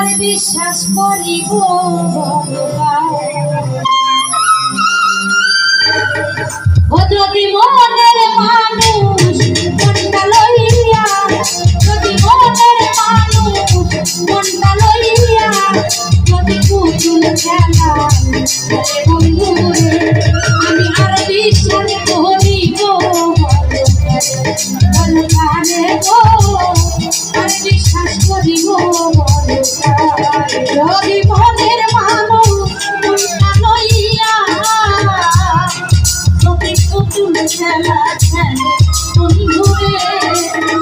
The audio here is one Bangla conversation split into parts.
আর বিশ্বাস করিব ও যদি মনের মানুষ মনটা লইয়া, যদি মনের মানুষ মনটা লইয়া, যদি পুতুল খেলা বন্ধু রে, আমি আর বিশ্বাস করিব বলকারে গো, আর বিশ্বাস করিব যদি মনের মানুষ মনটা লইয়া, যদি পুতুল খেলা খেলে বন্ধু রে,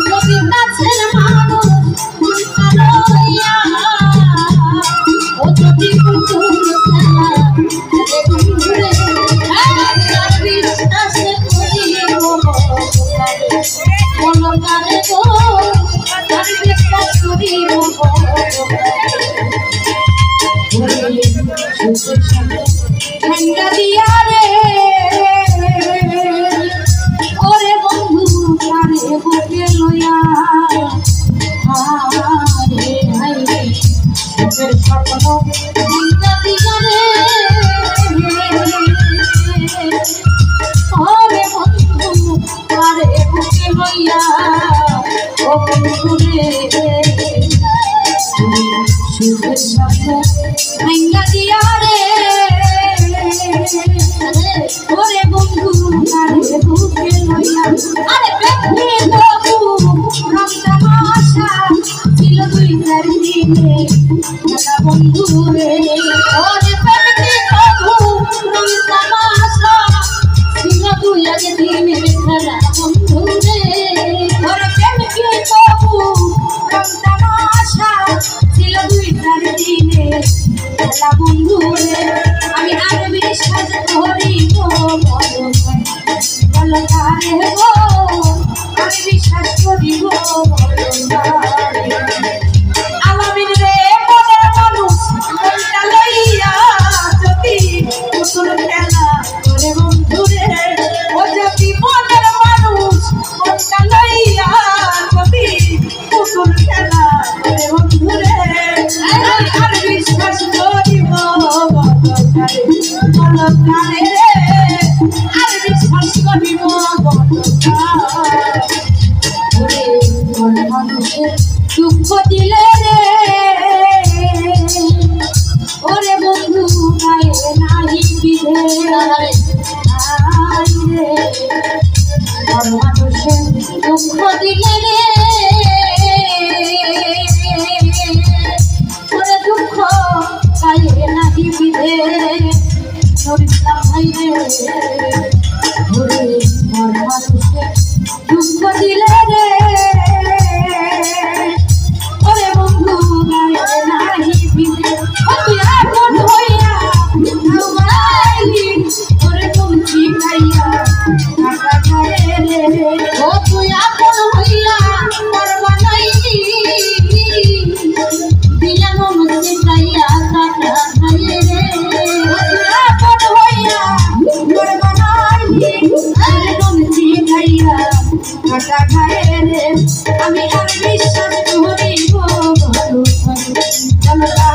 যদি কাছের মানুষ মনটা লইয়া, ও যদি পুতুল খেলা খেলে বন্ধু রে, বিশ্বাস করিব বলকারে গো, আর বিশ্বাস করিব দিয়া রে, ওরে বন্ধু কারে বুকে লইয়া, হারে হাইরে সুখের স্বপ্ন ভাঙ্গা দিয়া রে, ওরে বন্ধু কারে বুকে লইয়া, ও বন্ধু রে সুখের স্বপ্ন ভাঙ্গা দিয়া রে, ওরে বন্ধু কারে বুকে লইয়া, আরে ব্যক্তি বাবু রংটা আশা ছিল দুই চার দিনে খেলা বন্ধু রে, ওরে ব্যক্তি বাবু রংটা আশা ছিল দুই এক দিনে খেলা বন্ধু রে, ওরে ব্যক্তি বাবু রংটা আশা ছিল দুই চার দিনে খেলা বন্ধু রে, আমি আর বিশ্বাস করিব বলকারে গো, আমি বিশ্বাস করিব আলামিন রে, মনের মানুষ মনটা লইয়া, যদি পুতুল খেলা করে বন্ধু রে, ও যদি মনের মানুষ মনটা লইয়া, যদি পুতুল খেলা করে বন্ধু রে, আমি আর বিশ্বাস করিব বলকারে রে, আর বিশ্বাস করিব ওরে মন মানুষের দুঃখ দিলে রে, ওরে বন্ধু গায়ে নাহি বিধে রে, মন মানুষের দুঃখ দিলে রে, ওরে দুঃখ গায়ে নাহি বিধে নরিস্তাম ভাই রে, ওরে মন মানুষের দুঃখ দিলে রে, ওরে বন্ধু গায়ে নাহি বিধে, তুই আপন হইয়া নামাইলি, ওরে তুলছি খাইয়া কাটা খায়ে রে, ও তুই আপন হইয়া পর বানাইলি, দিয়া মন খাইয়া কাটা খায়ে রে, আপন হইয়া পর বানাইলি, ওরে তুলছি খাইয়া কাটা খায়ে রে, আমি আর বিশ্বাস করিব বলকারে